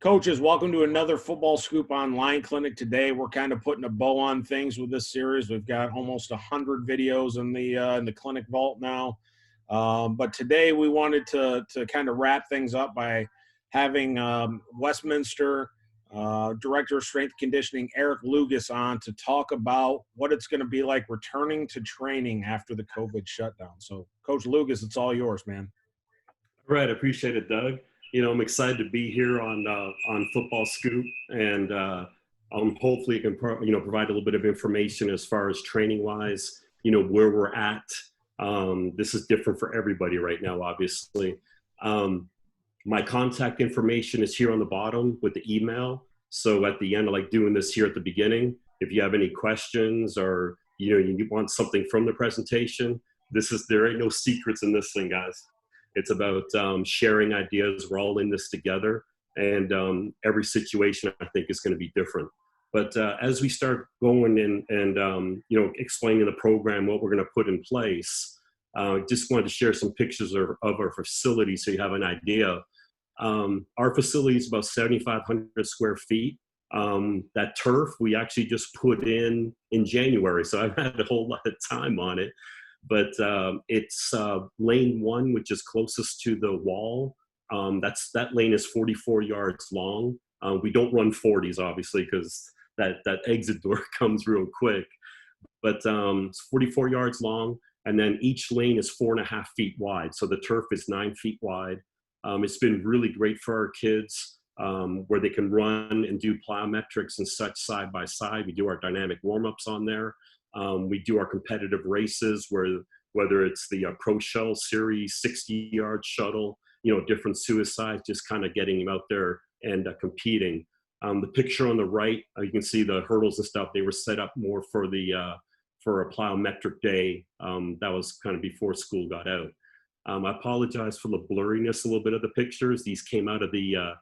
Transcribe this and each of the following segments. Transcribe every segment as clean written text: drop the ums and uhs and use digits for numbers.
Coaches, welcome to another Football Scoop Online clinic. Today, we're kind of putting a bow on things with this series. We've got almost 100 videos in the clinic vault now. But today, we wanted to kind of wrap things up by having Westminster Director of Strength Conditioning, Eric Lougas, on to talk about what it's going to be like returning to training after the COVID shutdown. So, Coach Lougas, it's all yours, man. All right, appreciate it, Doug. I'm excited to be here on Football Scoop, and hopefully I can provide a little bit of information as far as training wise, where we're at. This is different for everybody right now, obviously. My contact information is here on the bottom with the email. So at the end, I like doing this here at the beginning. If you have any questions or you want something from the presentation, there ain't no secrets in this thing, guys. It's about sharing ideas. We're all in this together, and every situation I think is going to be different. But as we start going in and explaining the program, what we're going to put in place, just wanted to share some pictures of our facility so you have an idea. Our facility is about 7,500 square feet. That turf we actually just put in January, so I've had a whole lot of time on it. But it's lane 1, which is closest to the wall. That lane is 44 yards long. We don't run 40s, obviously, because that exit door comes real quick. But it's 44 yards long, and then each lane is 4.5 feet wide. So the turf is 9 feet wide. It's been really great for our kids, where they can run and do plyometrics and such side by side. We do our dynamic warm-ups on there. We do our competitive races whether it's the Pro Shuttle Series, 60-yard shuttle, different suicides, just kind of getting them out there and competing. The picture on the right, you can see the hurdles and stuff. They were set up more for a plyometric day. That was kind of before school got out. I apologize for the blurriness a little bit of the pictures. These came out of the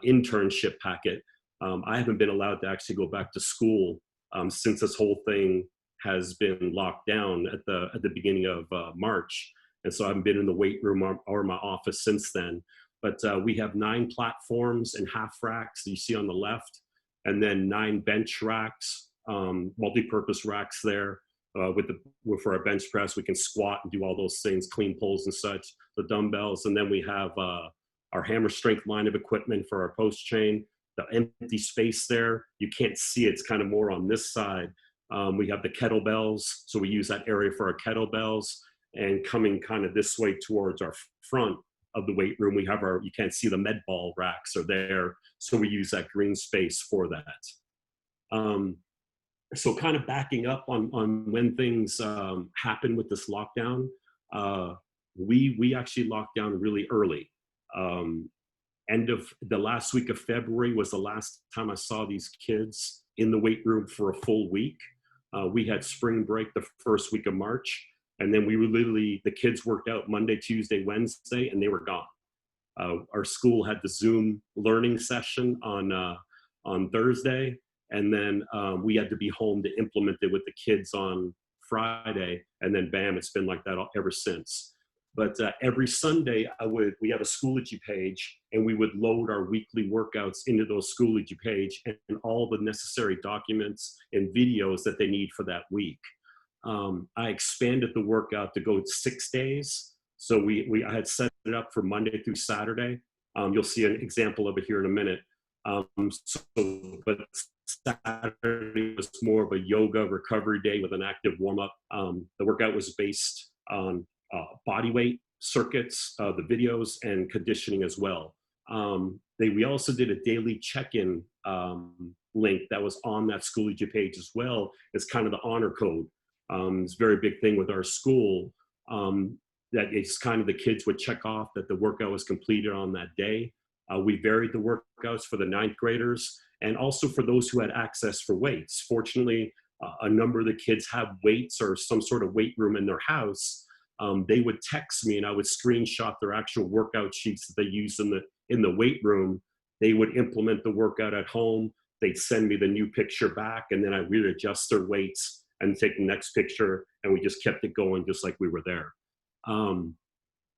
internship packet. I haven't been allowed to actually go back to school since this whole thing has been locked down at the beginning of March. And so I haven't been in the weight room or my office since then. But we have 9 platforms and half racks that you see on the left, and then 9 bench racks, multi-purpose racks there. For our bench press, we can squat and do all those things, clean pulls and such, the dumbbells. And then we have our hammer strength line of equipment for our post chain. The empty space there, you can't see it. It's kind of more on this side. We have the kettlebells, so we use that area for our kettlebells. And coming kind of this way towards our front of the weight room, we have you can't see the med ball racks are there, so we use that green space for that. So kind of backing up on when things happened with this lockdown, we actually locked down really early. End of the last week of February was the last time I saw these kids in the weight room for a full week. We had spring break the first week of March, and then the kids worked out Monday, Tuesday, Wednesday, and they were gone. Our school had the Zoom learning session on Thursday, and then we had to be home to implement it with the kids on Friday, and then bam, it's been like that ever since. But every Sunday, we have a Schoology page, and we would load our weekly workouts into those Schoology page and all the necessary documents and videos that they need for that week. I expanded the workout to go 6 days. So I had set it up for Monday through Saturday. You'll see an example of it here in a minute. But Saturday was more of a yoga recovery day with an active warm-up. The workout was based on body weight circuits, the videos, and conditioning as well. We also did a daily check-in link that was on that Schoology page as well as kind of the honor code. It's a very big thing with our school, that it's kind of the kids would check off that the workout was completed on that day. We varied the workouts for the 9th graders and also for those who had access for weights. Fortunately, a number of the kids have weights or some sort of weight room in their house. They would text me and I would screenshot their actual workout sheets that they use in the weight room. They would implement the workout at home. They'd send me the new picture back, and then I would adjust their weights and take the next picture, and we just kept it going just like we were there.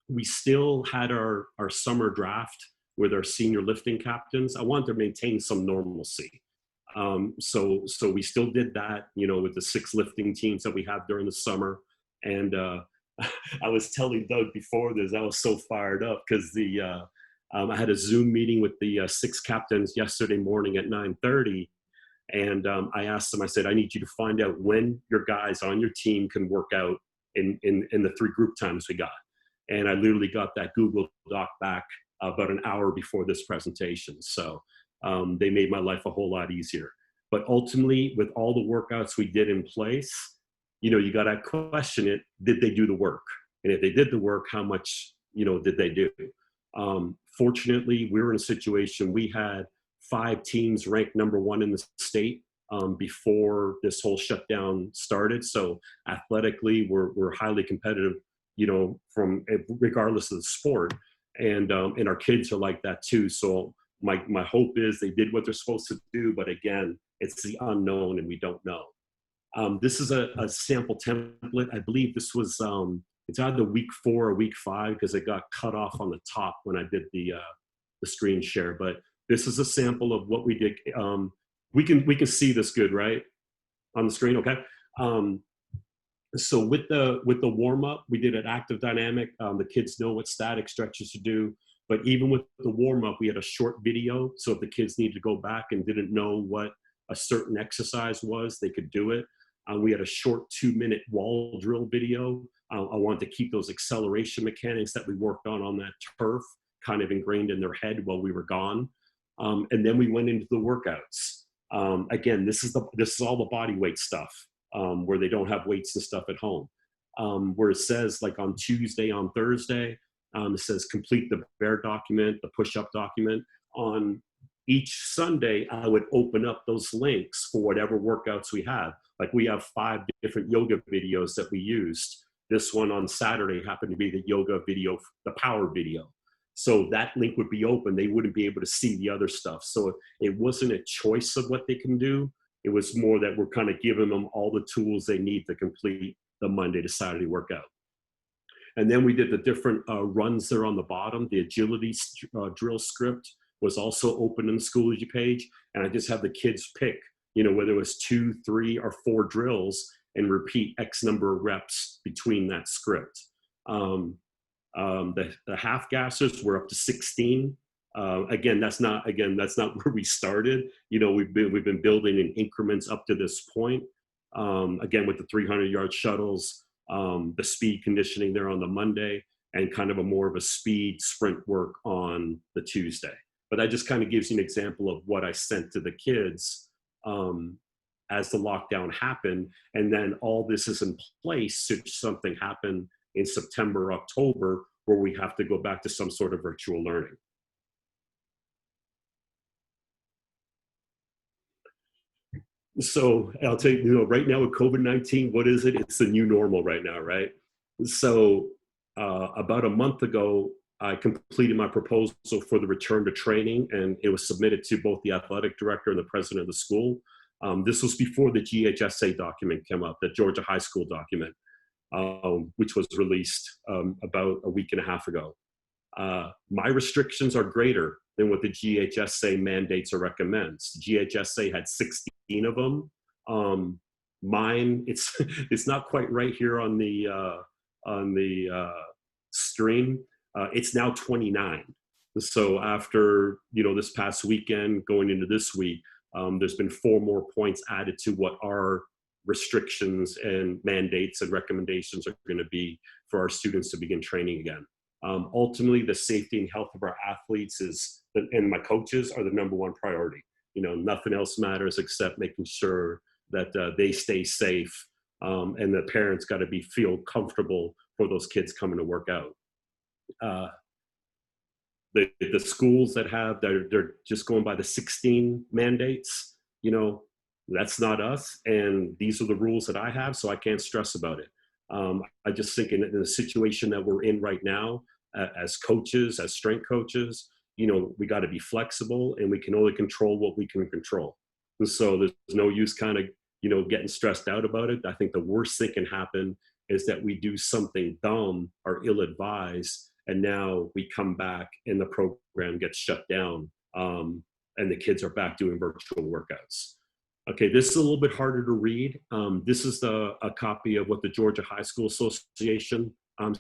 We still had our summer draft with our senior lifting captains. I wanted to maintain some normalcy. So we still did that, you know, with the 6 lifting teams that we have during the summer. And I was telling Doug before this, I was so fired up because I had a Zoom meeting with the 6 captains yesterday morning at 9:30. And I asked them, I said, I need you to find out when your guys on your team can work out in the 3 group times we got. And I literally got that Google Doc back about an hour before this presentation. So they made my life a whole lot easier. But ultimately, with all the workouts we did in place, you know, you got to question it, did they do the work? And if they did the work, how much, you know, did they do? Fortunately, we were in a situation, we had 5 teams ranked #1 in the state before this whole shutdown started. So athletically, we're highly competitive, you know, from regardless of the sport. And our kids are like that too. So my hope is they did what they're supposed to do, but again, it's the unknown and we don't know. This is a sample template. I believe this was, it's either week 4 or week 5 because it got cut off on the top when I did the screen share. But this is a sample of what we did. We can see this good, right? On the screen, okay? So with the warm up, we did an active dynamic. The kids know what static stretches to do. But even with the warm up, we had a short video. So if the kids needed to go back and didn't know what a certain exercise was, they could do it. We had a short 2-minute wall drill video. I wanted to keep those acceleration mechanics that we worked on that turf kind of ingrained in their head while we were gone. And then we went into the workouts. Again, this is all the body weight stuff where they don't have weights and stuff at home. Where it says like on Tuesday, on Thursday, it says complete the bear document, the push-up document. On each Sunday, I would open up those links for whatever workouts we have. Like we have 5 different yoga videos that we used. This one on Saturday happened to be the yoga video, the power video. So that link would be open. They wouldn't be able to see the other stuff. So it wasn't a choice of what they can do. It was more that we're kind of giving them all the tools they need to complete the Monday to Saturday workout. And then we did the different runs there on the bottom. The agility drill script was also open in the Schoology page. And I just have the kids pick, you know, whether it was 2, 3, or 4 drills and repeat X number of reps between that script. The half gassers were up to 16. Again, that's not where we started. You know, we've been building in increments up to this point. Again, with the 300-yard shuttles, the speed conditioning there on the Monday, and kind of more of a speed sprint work on the Tuesday. But that just kind of gives you an example of what I sent to the kids as the lockdown happened. And then all this is in place should something happen in September, October, where we have to go back to some sort of virtual learning. So I'll tell you, you know, right now with COVID-19, what is it? It's the new normal right now, right? So about a month ago, I completed my proposal for the return to training, and it was submitted to both the athletic director and the president of the school. This was before the GHSA document came up, the Georgia High School document, which was released about a week and a half ago. My restrictions are greater than what the GHSA mandates or recommends. The GHSA had 16 of them. Mine, it's not quite right here on the stream. It's now 29. So after, you know, this past weekend going into this week, there's been 4 more points added to what our restrictions and mandates and recommendations are going to be for our students to begin training again. Ultimately, the safety and health of our athletes and my coaches are the #1 priority. You know, nothing else matters except making sure that they stay safe, and the parents got to feel comfortable for those kids coming to work out. The schools they're just going by the 16 mandates, you know, that's not us, and these are the rules that I have, so I can't stress about it. I just think in the situation that we're in right now, as coaches, as strength coaches, you know, we got to be flexible, and we can only control what we can control. And so there's no use kind of, you know, getting stressed out about it. I think the worst thing can happen is that we do something dumb or ill-advised, And now we come back and the program gets shut down, and the kids are back doing virtual workouts. Okay, this is a little bit harder to read. This is a copy of what the Georgia High School Association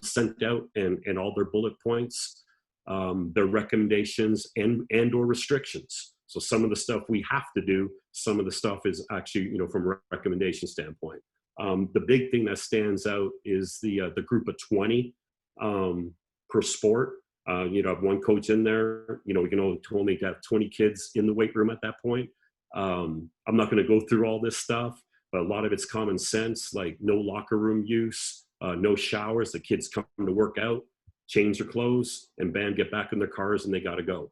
sent out, and all their bullet points, their recommendations and or restrictions. So some of the stuff we have to do, some of the stuff is actually, from a recommendation standpoint. The big thing that stands out is the group of 20 per sport. I have one coach in there, we can only told me to have 20 kids in the weight room at that point. I'm not going to go through all this stuff, but a lot of it's common sense, like no locker room use, no showers. The kids come to work out, change their clothes, and bam, get back in their cars and they got to go.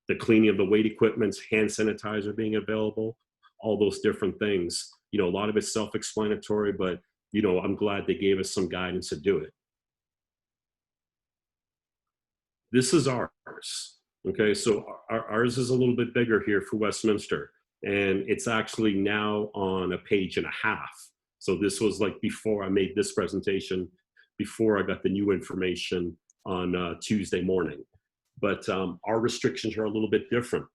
The cleaning of the weight equipment, hand sanitizer being available, all those different things. A lot of it's self-explanatory, but, I'm glad they gave us some guidance to do it. This is ours. Okay, so ours is a little bit bigger here for Westminster, and it's actually now on a page and a half. So this was like before I made this presentation, before I got the new information on Tuesday morning. But our restrictions are a little bit different.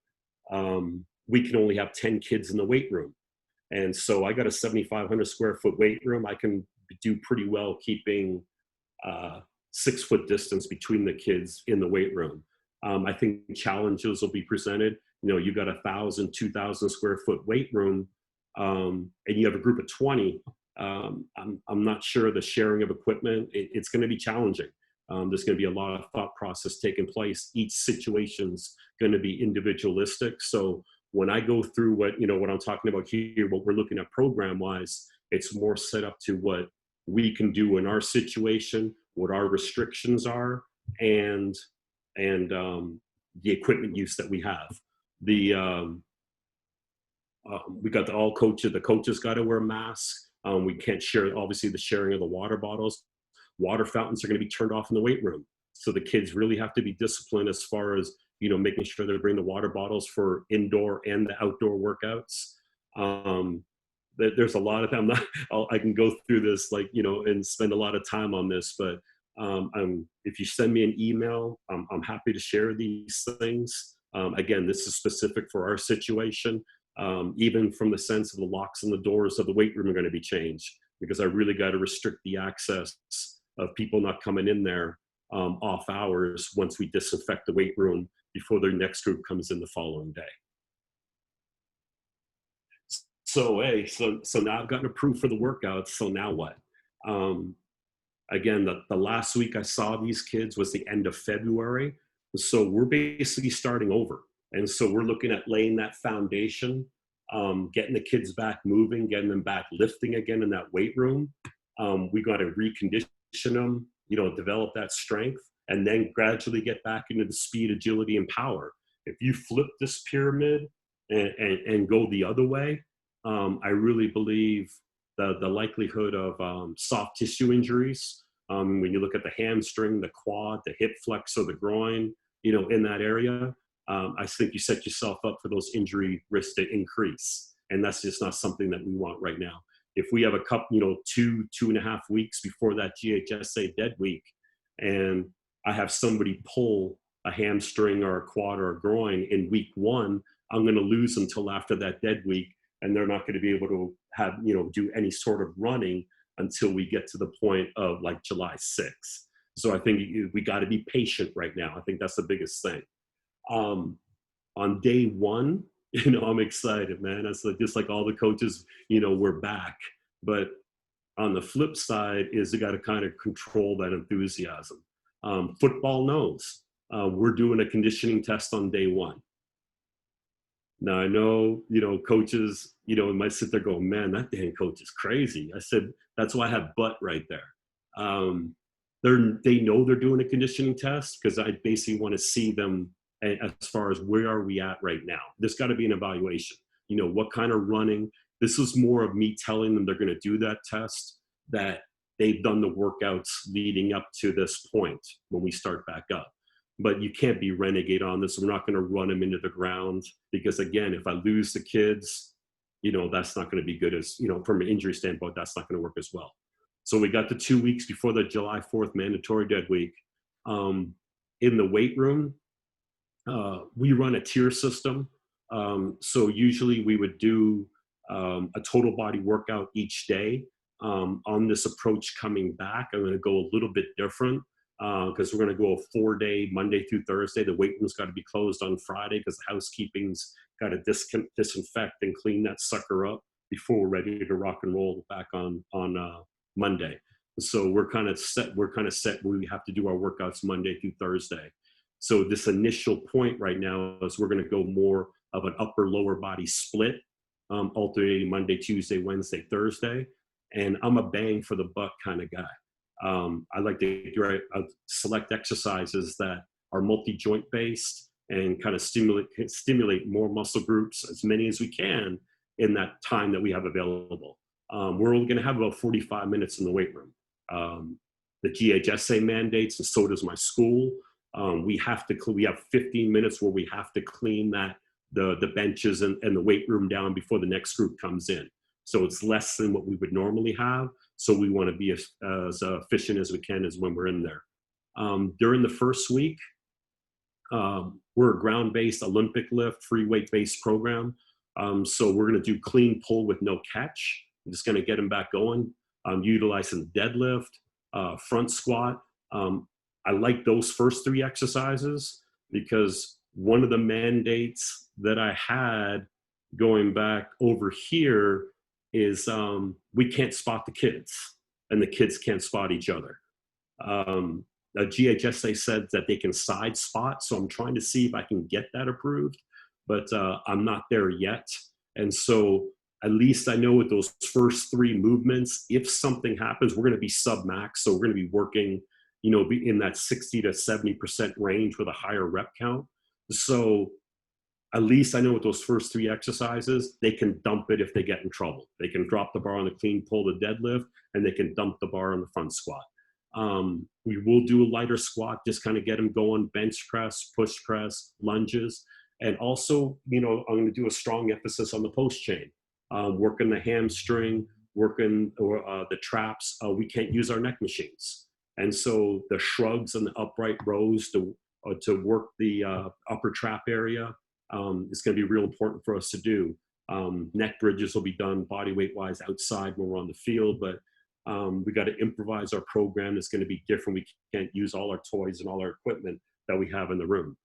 We can only have 10 kids in the weight room. And so I got a 7,500 square foot weight room. I can do pretty well keeping 6 foot distance between the kids in the weight room. I think challenges will be presented. You got 1,000, 2,000 square foot weight room, and you have a group of 20. I'm not sure the sharing of equipment, it's going to be challenging. There's going to be a lot of thought process taking place. Each situation's going to be individualistic. So when I go through what I'm talking about here, what we're looking at program wise, it's more set up to what we can do in our situation, what our restrictions are, and the equipment use that we have. We got all coaches. The coaches got to wear masks. We can't share, obviously, the sharing of the water bottles. Water fountains are going to be turned off in the weight room. So the kids really have to be disciplined as far as, making sure they bring the water bottles for indoor and the outdoor workouts. There's a lot of them. I can go through this, and spend a lot of time on this, but if you send me an email, I'm happy to share these things. Again, this is specific for our situation. Even from the sense of the locks and the doors of the weight room are going to be changed, because I really got to restrict the access of people not coming in there off hours once we disinfect the weight room before their next group comes in the following day. So now I've gotten approved for the workouts. So now what? Again, the last week I saw these kids was the end of February. So we're basically starting over. And so we're looking at laying that foundation, getting the kids back moving, getting them back lifting again in that weight room. We got to recondition them, develop that strength, and then gradually get back into the speed, agility, and power. If you flip this pyramid and go the other way, I really believe the likelihood of soft tissue injuries, when you look at the hamstring, the quad, the hip flexor, the groin, in that area, I think you set yourself up for those injury risks to increase. And that's just not something that we want right now. If we have a couple, 2.5 weeks before that GHSA dead week, and I have somebody pull a hamstring or a quad or a groin in week 1, I'm going to lose them till after that dead week. And they're not going to be able to have, do any sort of running until we get to the point of like July 6th. So I think we got to be patient right now. I think that's the biggest thing. On day 1, I'm excited, man. That's just like all the coaches, we're back. But on the flip side is you got to kind of control that enthusiasm. Football knows we're doing a conditioning test on day 1. Now I know, coaches, might sit there going, man, that damn coach is crazy. I said, that's why I have but right there. They know they're doing a conditioning test, because I basically want to see them as far as where are we at right now. There's got to be an evaluation. What kind of running. This is more of me telling them they're going to do that test, that they've done the workouts leading up to this point when we start back up. But you can't be renegade on this. We're not going to run them into the ground, because again, if I lose the kids, that's not going to be good as, from an injury standpoint, that's not going to work as well. So we got the 2 weeks before the July 4th mandatory dead week. In the weight room, we run a tier system. So usually we would do a total body workout each day. On this approach coming back, I'm going to go a little bit different because we're going to go a 4-day, Monday through Thursday. The weight room's got to be closed on Friday because the housekeeping's got to disinfect and clean that sucker up before we're ready to rock and roll back on Monday. So we're kind of set. We have to do our workouts Monday through Thursday. So this initial point right now is we're going to go more of an upper lower body split, alternating Monday, Tuesday, Wednesday, Thursday. And I'm a bang for the buck kind of guy. I like to select exercises that are multi-joint based and kind of stimulate more muscle groups, as many as we can in that time that we have available. We're only going to have about 45 minutes in the weight room. The GHSA mandates, and so does my school. We have 15 minutes where we have to clean the benches and the weight room down before the next group comes in. So it's less than what we would normally have. So we want to be as efficient as we can as when we're in there. During the first week, we're a ground-based Olympic lift, free weight-based program. So we're going to do clean pull with no catch. I'm just going to get them back going. Utilizing deadlift, front squat. I like those first 3 exercises because one of the mandates that I had going back over here is we can't spot the kids and the kids can't spot each other. GHSA said that they can side spot, so I'm trying to see if I can get that approved, but I'm not there yet. And so at least I know with those first 3 movements, if something happens, we're going to be sub-max, so we're going to be working, be in that 60 to 70% range with a higher rep count. So at least I know with those first 3 exercises, they can dump it if they get in trouble. They can drop the bar on the clean pull, the deadlift, and they can dump the bar on the front squat. We will do a lighter squat, just kind of get them going, bench press, push press, lunges. And also, I'm going to do a strong emphasis on the post chain, working the hamstring, working the traps. We can't use our neck machines. And so the shrugs and the upright rows to work the upper trap area is going to be real important for us to do. Neck bridges will be done body weight wise outside when we're on the field, but we got to improvise our program. It's going to be different. We can't use all our toys and all our equipment that we have in the room.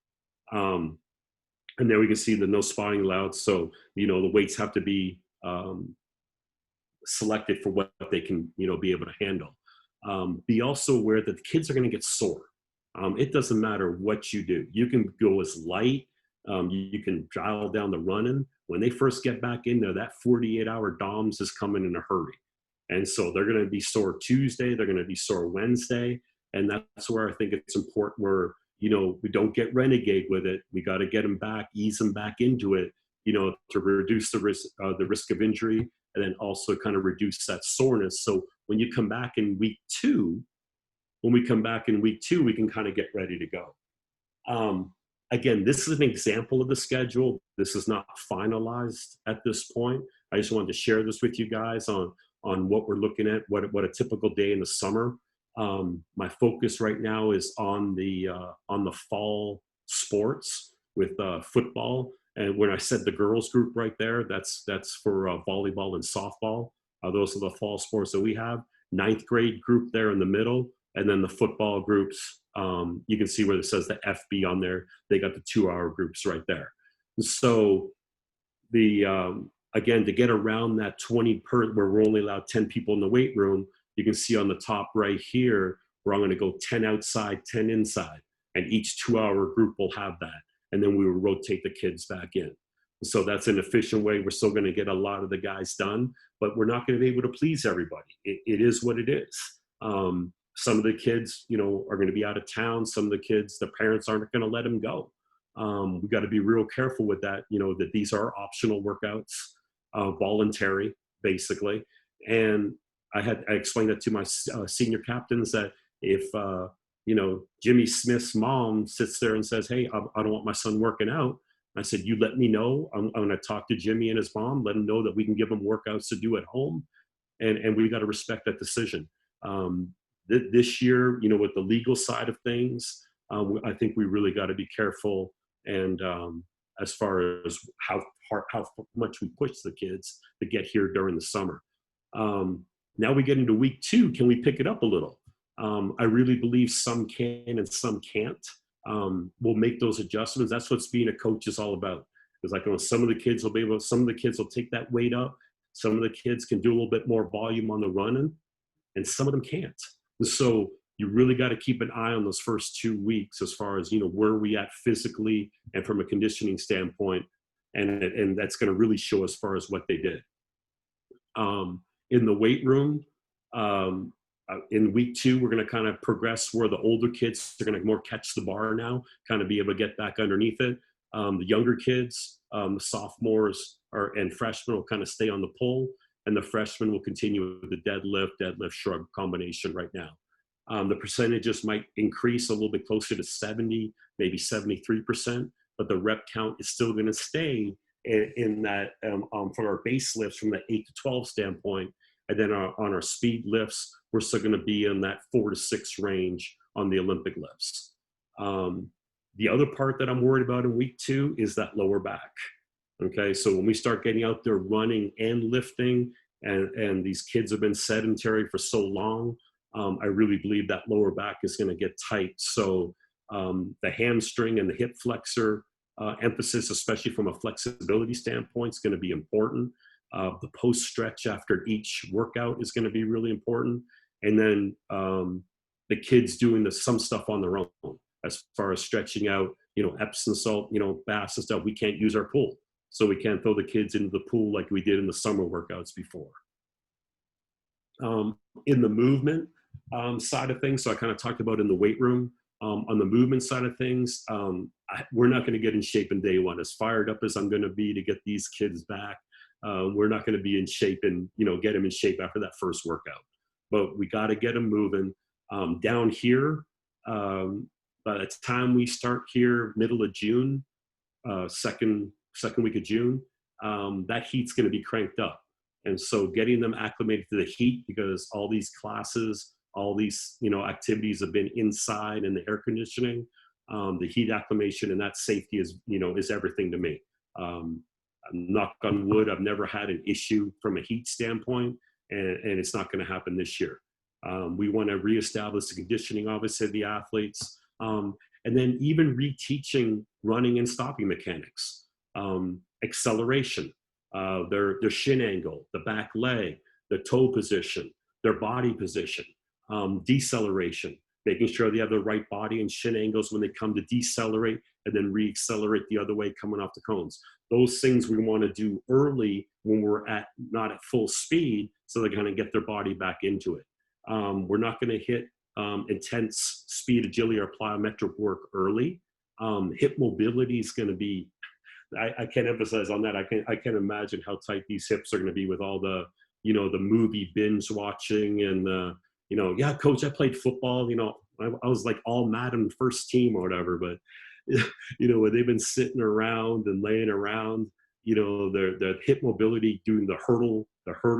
And there we can see the no spotting allowed. So, the weights have to be selected for what they can, be able to handle. Be also aware that the kids are going to get sore. It doesn't matter what you do. You can go as light. You can dial down the running. When they first get back in there, that 48-hour DOMS is coming in a hurry. And so they're going to be sore Tuesday. They're going to be sore Wednesday. And that's where I think it's important where, we don't get renegade with it. We got to get them back, ease them back into it, to reduce the risk of injury, and then also kind of reduce that soreness. So when you come back in week 2, we can kind of get ready to go. Again, this is an example of the schedule. This is not finalized at this point. I just wanted to share this with you guys on what we're looking at, what a typical day in the summer. My focus right now is on the fall sports with football. And when I said the girls group right there, that's for volleyball and softball. Those are the fall sports that we have. 9th grade group there in the middle. And then the football groups, you can see where it says the FB on there. They got the 2-hour groups right there. So again, to get around that 20 where we're only allowed 10 people in the weight room, you can see on the top right here, where I'm going to go 10 outside, 10 inside. And each 2-hour group will have that. And then we will rotate the kids back in. So that's an efficient way. We're still going to get a lot of the guys done, but we're not going to be able to please everybody. It is what it is. Some of the kids, are going to be out of town. Some of the kids, the parents aren't going to let them go. We got to be real careful with that, that these are optional workouts, voluntary, basically. And I explained that to my senior captains that if, Jimmy Smith's mom sits there and says, hey, I don't want my son working out. I said, you let me know. I'm going to talk to Jimmy and his mom, let him know that we can give him workouts to do at home. And we got to respect that decision. This year, with the legal side of things, I think we really got to be careful. And as far as how much we push the kids to get here during the summer. Now we get into week 2. Can we pick it up a little? I really believe some can and some can't. We'll make those adjustments. That's what being a coach is all about. Because like some of the kids will take that weight up. Some of the kids can do a little bit more volume on the running, and some of them can't. And so you really got to keep an eye on those first 2 weeks as far as, where we at physically and from a conditioning standpoint. And that's going to really show as far as what they did. In the weight room, in week 2, we're going to kind of progress where the older kids are going to more catch the bar now, kind of be able to get back underneath it. The younger kids, the sophomores and freshmen will kind of stay on the pull, and the freshmen will continue with the deadlift, shrug combination right now. The percentages might increase a little bit closer to 70, maybe 73%, but the rep count is still going to stay in that for our base lifts from the 8 to 12 standpoint. And then on our speed lifts, we're still going to be in that 4 to 6 range on the Olympic lifts. The other part that I'm worried about in week 2 is that lower back. Okay, so when we start getting out there running and lifting, and these kids have been sedentary for so long, I really believe that lower back is going to get tight. So the hamstring and the hip flexor emphasis, especially from a flexibility standpoint, is going to be important. The post stretch after each workout is going to be really important. And then the kids doing some stuff on their own as far as stretching out, Epsom salt, baths and stuff. We can't use our pool. So we can't throw the kids into the pool like we did in the summer workouts before. In the movement side of things, so I kind of talked about in the weight room, on the movement side of things, we're not going to get in shape in day 1. As fired up as I'm going to be to get these kids back, we're not going to be in shape and, get them in shape after that first workout. But we got to get them moving. Down here, by the time we start here, middle of June, second week of June, that heat's going to be cranked up. And so getting them acclimated to the heat, because all these classes, all these, activities have been inside in the air conditioning, the heat acclimation and that safety is, is everything to me. Knock on wood, I've never had an issue from a heat standpoint, and it's not going to happen this year. We want to reestablish the conditioning, obviously, of the athletes, and then even reteaching running and stopping mechanics, acceleration, their shin angle, the back leg, the toe position, their body position, deceleration, making sure they have the right body and shin angles when they come to decelerate and then re-accelerate the other way coming off the cones. Those things we want to do early when we're not at full speed, so they're going to get their body back into it. We're not going to hit intense speed, agility, or plyometric work early. Hip mobility is going to be, I can't emphasize on that. I can't imagine how tight these hips are going to be with all the, the movie binge watching and, yeah, coach, I played football, I was like all Madden first team or whatever, but, when they've been sitting around and laying around, their hip mobility, doing the hurdle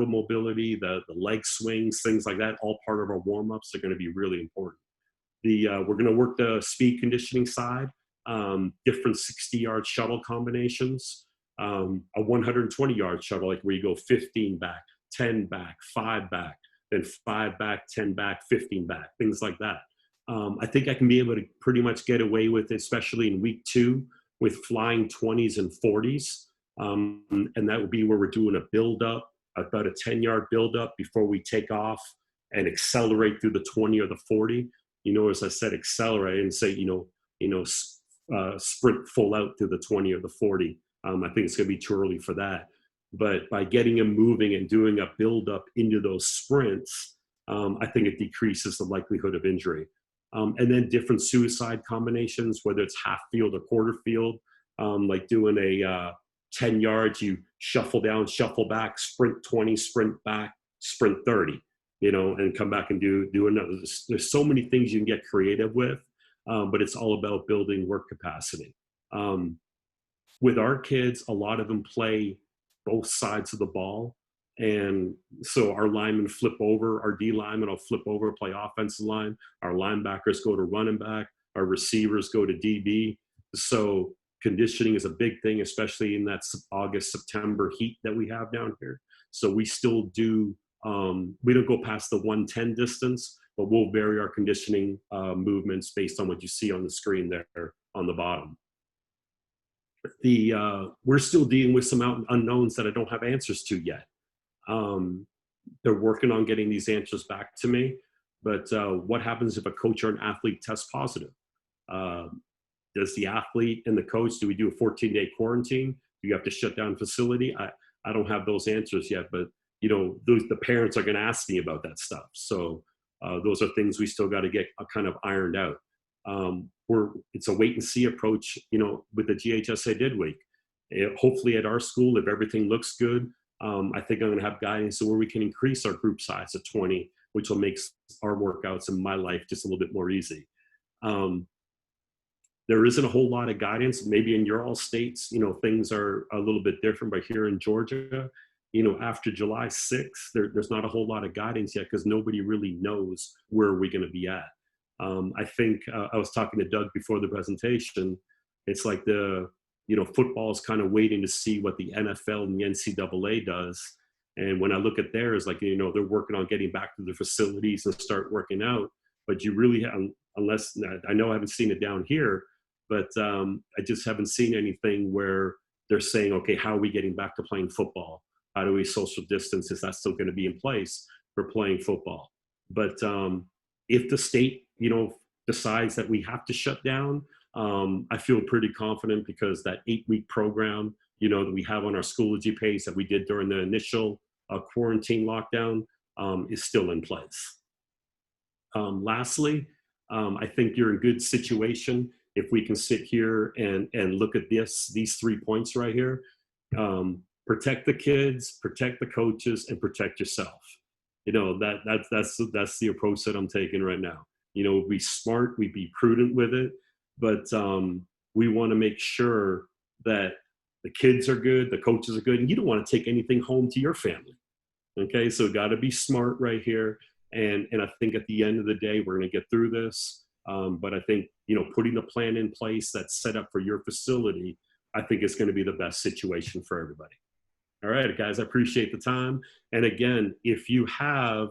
mobility, the leg swings, things like that, all part of our warm-ups are going to be really important. We're going to work the speed conditioning side, different 60-yard shuttle combinations, a 120-yard shuttle, like where you go 15 back, 10 back, 5 back, then 5 back, 10 back, 15 back, things like that. I think I can be able to pretty much get away with it, especially in week 2, with flying 20s and 40s. And that would be where we're doing a build-up, about a 10-yard build-up before we take off and accelerate through the 20 or the 40. As I said, accelerate and say, sprint full out through the 20 or the 40. I think it's going to be too early for that. But by getting them moving and doing a build-up into those sprints, I think it decreases the likelihood of injury. And then different suicide combinations, whether it's half field or quarter field, like doing a 10 yards, you shuffle down, shuffle back, sprint 20, sprint back, sprint 30, and come back and do another. There's so many things you can get creative with, but it's all about building work capacity. With our kids, a lot of them play both sides of the ball. And so our linemen flip over, our D linemen will flip over, play offensive line. Our linebackers go to running back. Our receivers go to DB. So conditioning is a big thing, especially in that August, September heat that we have down here. So we still do, we don't go past the 110 distance, but we'll vary our conditioning movements based on what you see on the screen there on the bottom. We're still dealing with some unknowns that I don't have answers to yet. They're working on getting these answers back to me, but what happens if a coach or an athlete tests positive? Does the athlete and the coach, do we do a 14-day quarantine? Do you have to shut down facility? I don't have those answers yet, but the parents are going to ask me about that stuff. So those are things we still got to get kind of ironed out. It's a wait and see approach, with the GHSA Did Week. Hopefully at our school, if everything looks good, I think I'm going to have guidance where we can increase our group size to 20, which will make our workouts and my life just a little bit more easy. There isn't a whole lot of guidance. Maybe in your all states, things are a little bit different, but here in Georgia, after July 6th, there's not a whole lot of guidance yet because nobody really knows where we're going to be at. I think I was talking to Doug before the presentation. It's like football is kind of waiting to see what the NFL and the NCAA does. And when I look at theirs, they're working on getting back to the facilities and start working out. But you really haven't, unless, I know I haven't seen it down here, but I just haven't seen anything where they're saying, okay, how are we getting back to playing football? How do we social distance? Is that still going to be in place for playing football? But if the state, decides that we have to shut down, I feel pretty confident because that 8-week program, that we have on our Schoology page that we did during the initial quarantine lockdown is still in place. Lastly, I think you're in good situation if we can sit here and look at these 3 points right here. Protect the kids, protect the coaches, and protect yourself. That's the approach that I'm taking right now. Be smart, we be prudent with it, but we want to make sure that the kids are good, the coaches are good, and you don't want to take anything home to your family. Okay, so got to be smart right here. And I think at the end of the day, we're going to get through this. But I think, putting the plan in place that's set up for your facility, I think it's going to be the best situation for everybody. All right, guys, I appreciate the time. And again, if you have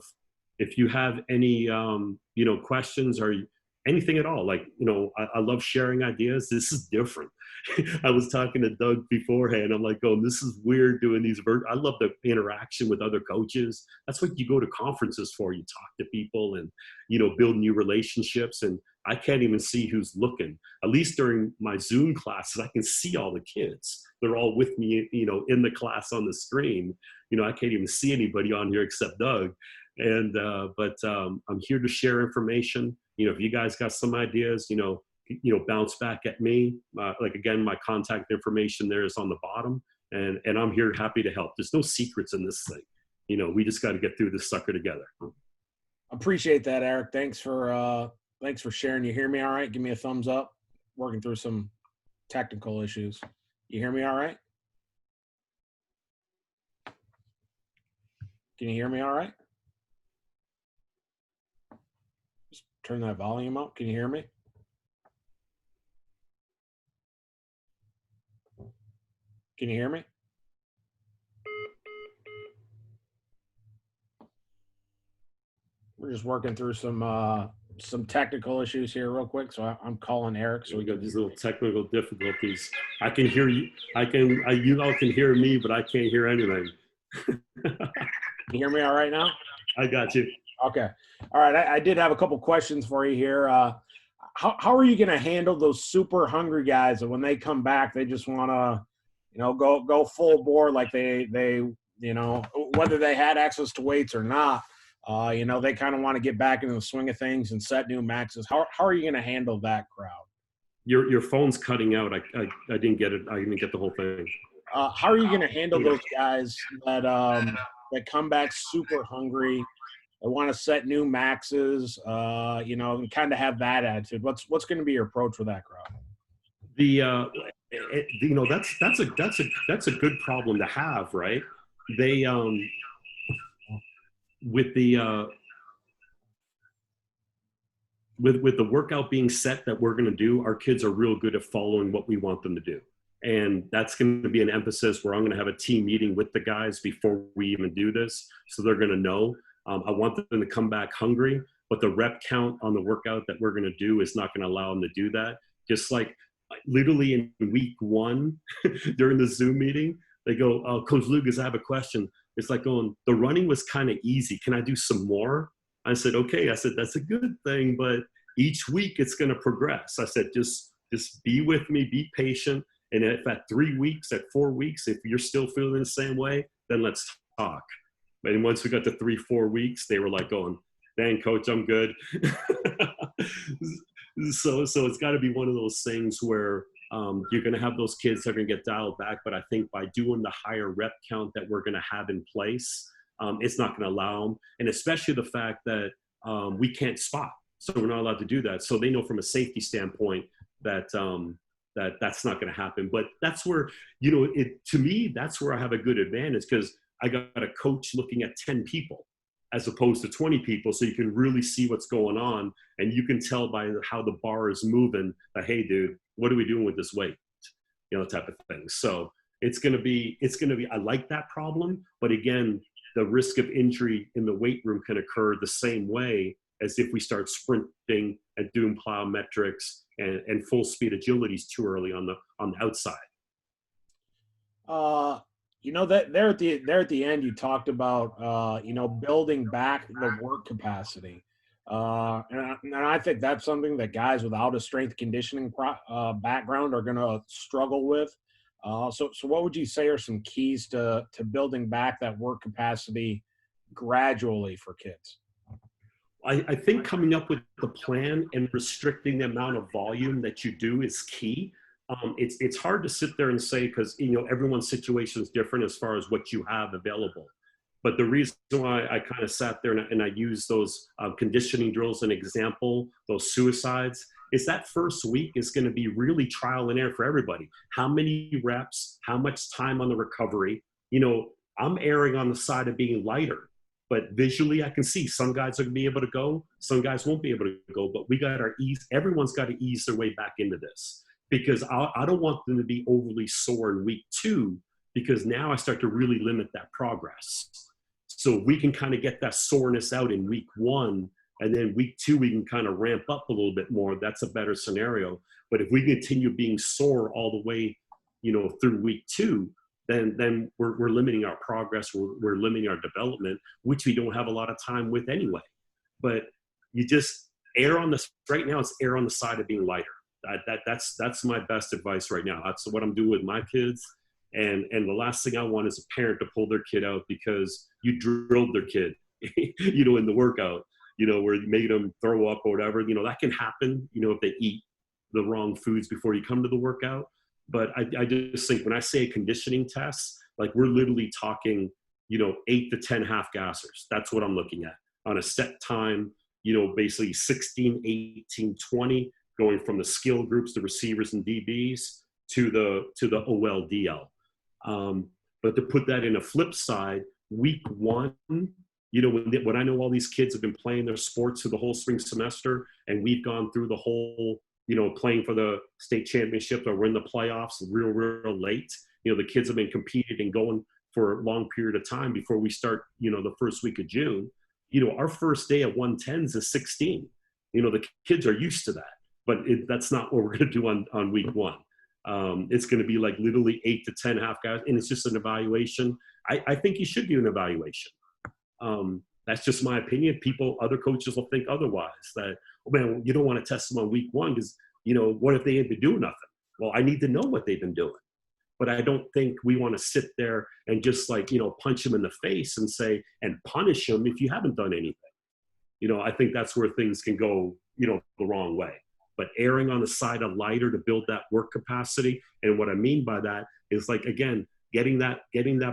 any, questions or anything at all, I love sharing ideas. This is different. I was talking to Doug beforehand. I'm like, oh, this is weird doing these. I love the interaction with other coaches. That's what you go to conferences for. You talk to people and, build new relationships. And I can't even see who's looking. At least during my Zoom classes, I can see all the kids. They're all with me, in the class on the screen. I can't even see anybody on here except Doug. And, but I'm here to share information. If you guys got some ideas, bounce back at me. Again, my contact information there is on the bottom, and I'm here happy to help. There's no secrets in this thing. We just got to get through this sucker together. Appreciate that, Eric. Thanks for sharing. You hear me all right? Give me a thumbs up. Working through some technical issues. You hear me all right? Can you hear me all right? Just turn that volume up. Can you hear me? Can you hear me? We're just working through some technical issues here real quick. So I'm calling Eric. So we got these little technical difficulties. I can hear you. You all can hear me, but I can't hear anything. You hear me all right now? I got you. Okay. All right. I did have a couple questions for you here. How are you going to handle those super hungry guys that when they come back, they just want to, go full bore, like they whether they had access to weights or not, they kind of want to get back into the swing of things and set new maxes. How are you going to handle that crowd? Your phone's cutting out. I didn't get it. I didn't get the whole thing. How are you going to handle those guys that come back super hungry? They want to set new maxes, and kind of have that attitude. What's going to be your approach with that crowd? That's a good problem to have, right? They with the with the workout being set that we're going to do, our kids are real good at following what we want them to do. And that's going to be an emphasis where I'm going to have a team meeting with the guys before we even do this. So they're going to know. I want them to come back hungry, but the rep count on the workout that we're going to do is not going to allow them to do that. Just like literally in week 1 during the Zoom meeting, they go, Coach Lougas, I have a question. It's like going, the running was kind of easy. Can I do some more? I said, okay. I said, that's a good thing, but each week it's going to progress. I said, just be with me, be patient. And if at 3 weeks, at 4 weeks, if you're still feeling the same way, then let's talk. And once we got to 3-4 weeks, they were like going, dang, coach, I'm good. So it's got to be one of those things where you're going to have those kids that are going to get dialed back. But I think by doing the higher rep count that we're going to have in place, it's not going to allow them. And especially the fact that we can't spot. So we're not allowed to do that. So they know from a safety standpoint that that's not going to happen. But that's where, to me, that's where I have a good advantage, because I got a coach looking at 10 people as opposed to 20 people. So you can really see what's going on. And you can tell by how the bar is moving that, hey, dude, what are we doing with this weight? Type of thing. So it's going to be, I like that problem. But again, the risk of injury in the weight room can occur the same way as if we start sprinting and doing plyometrics and full speed agilities too early on the outside. That there at the end, you talked about building back the work capacity, and I think that's something that guys without a strength conditioning background are going to struggle with. So what would you say are some keys to building back that work capacity gradually for kids? I think coming up with the plan and restricting the amount of volume that you do is key. It's hard to sit there and say, because everyone's situation is different as far as what you have available. But the reason why I kind of sat there and I used those conditioning drills as an example, those suicides, is that first week is going to be really trial and error for everybody. How many reps, how much time on the recovery? I'm erring on the side of being lighter. But visually, I can see some guys are going to be able to go, some guys won't be able to go. But we got our ease. Everyone's got to ease their way back into this, because I don't want them to be overly sore in week 2, because now I start to really limit that progress. So we can kind of get that soreness out in week 1, and then week 2 we can kind of ramp up a little bit more. That's a better scenario. But if we continue being sore all the way, through week 2. Then we're limiting our progress, we're limiting our development, which we don't have a lot of time with anyway. But you just right now it's err on the side of being lighter. That's my best advice right now. That's what I'm doing with my kids. And the last thing I want is a parent to pull their kid out because you drilled their kid, in the workout, where you made them throw up or whatever. That can happen, if they eat the wrong foods before you come to the workout. But I just think when I say a conditioning test, like we're literally talking, 8 to 10 half gassers. That's what I'm looking at on a set time, basically 16, 18, 20, going from the skill groups, the receivers and DBs to the OLDL. But to put that in a flip side, week 1, when I know all these kids have been playing their sports through the whole spring semester, and we've gone through the whole playing for the state championship or we're in the playoffs real late. The kids have been competing and going for a long period of time before we start, the first week of June. Our first day at 110s is 16. The kids are used to that, but that's not what we're going to do on week 1. It's going to be like literally 8 to 10 half guys, and it's just an evaluation. I think you should do an evaluation. That's just my opinion. Other coaches will think otherwise, that, oh man, you don't want to test them on week 1 because, what if they ain't been doing nothing? Well, I need to know what they've been doing. But I don't think we want to sit there and just punch them in the face and say, and punish them if you haven't done anything. I think that's where things can go, the wrong way. But erring on the side of lighter to build that work capacity. And what I mean by that is, again, getting that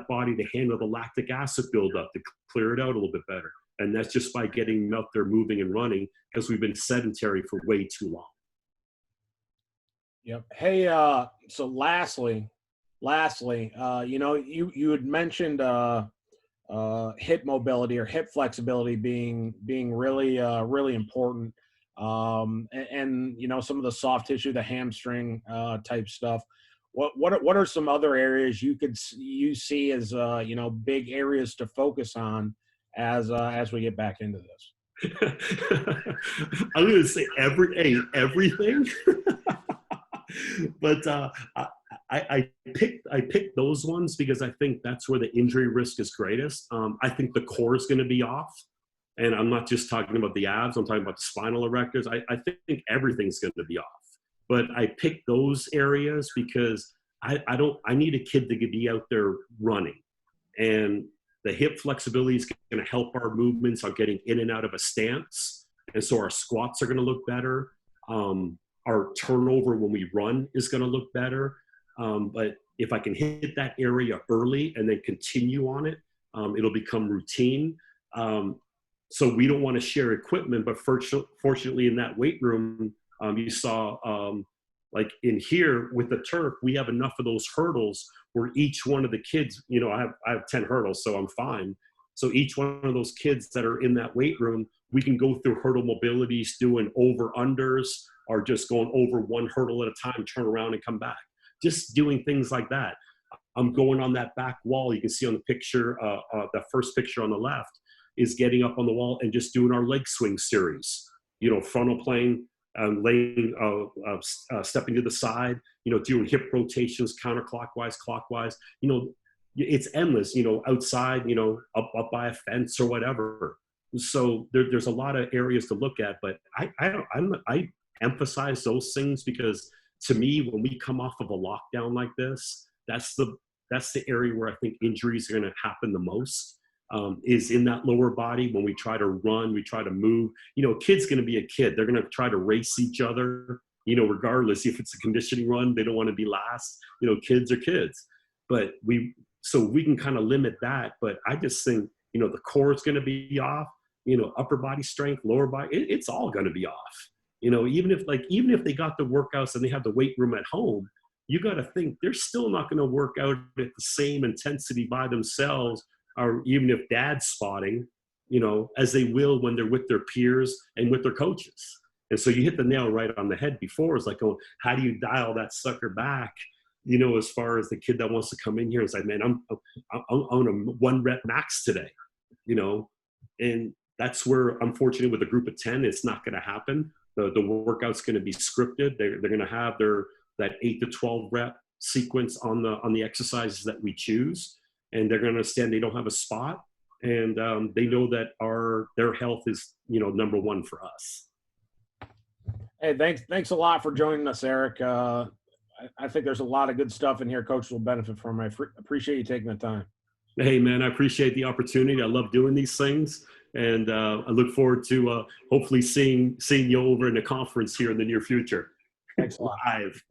body to handle the lactic acid buildup, to clear it out a little bit better. And that's just by getting them out there moving and running, because we've been sedentary for way too long. Yep. Hey, so lastly, you had mentioned hip mobility or hip flexibility being really really important. And some of the soft tissue, the hamstring type stuff. What are some other areas you see as big areas to focus on as we get back into this? I'm going to say everything, but I picked those ones because I think that's where the injury risk is greatest. I think the core is going to be off, and I'm not just talking about the abs. I'm talking about the spinal erectors. I think everything's going to be off, but I picked those areas because I need a kid to be out there running, and the hip flexibility is going to help our movements on getting in and out of a stance. And so our squats are going to look better. Our turnover when we run is going to look better. But if I can hit that area early and then continue on it, it'll become routine. So we don't want to share equipment, but fortunately in that weight room, you saw like in here with the turf, we have enough of those hurdles where each one of the kids, I have 10 hurdles, so I'm fine. So each one of those kids that are in that weight room, we can go through hurdle mobilities, doing over-unders, or just going over one hurdle at a time, turn around and come back. Just doing things like that. I'm going on that back wall. You can see on the picture, the first picture on the left is getting up on the wall and just doing our leg swing series. Frontal plane, laying, stepping to the side, doing hip rotations, counterclockwise, clockwise. It's endless, outside, up by a fence or whatever. So there's a lot of areas to look at, but I emphasize those things because to me, when we come off of a lockdown like this, that's the area where I think injuries are going to happen the most. Is in that lower body. When we try to run, we try to move. A kid's going to be a kid. They're going to try to race each other, regardless if it's a conditioning run, they don't want to be last. Kids are kids. But we can kind of limit that. But I just think, the core is going to be off, upper body strength, lower body, it's all going to be off. Even if they got the workouts and they have the weight room at home, you got to think they're still not going to work out at the same intensity by themselves, or even if dad's spotting, as they will when they're with their peers and with their coaches. And so you hit the nail right on the head before. It's like, how do you dial that sucker back? As far as the kid that wants to come in here and say, man, I'm on a 1 rep max today, and that's where, unfortunately, with a group of 10, it's not going to happen. The workout's going to be scripted. They're going to have that 8 to 12 rep sequence on the exercises that we choose. And they're going to understand they don't have a spot, and they know that their health is, number one for us. Hey, thanks a lot for joining us, Eric. I think there's a lot of good stuff in here coaches will benefit from. I appreciate you taking the time. Hey, man, I appreciate the opportunity. I love doing these things, and I look forward to hopefully seeing you over in the conference here in the near future. Thanks a lot. Live.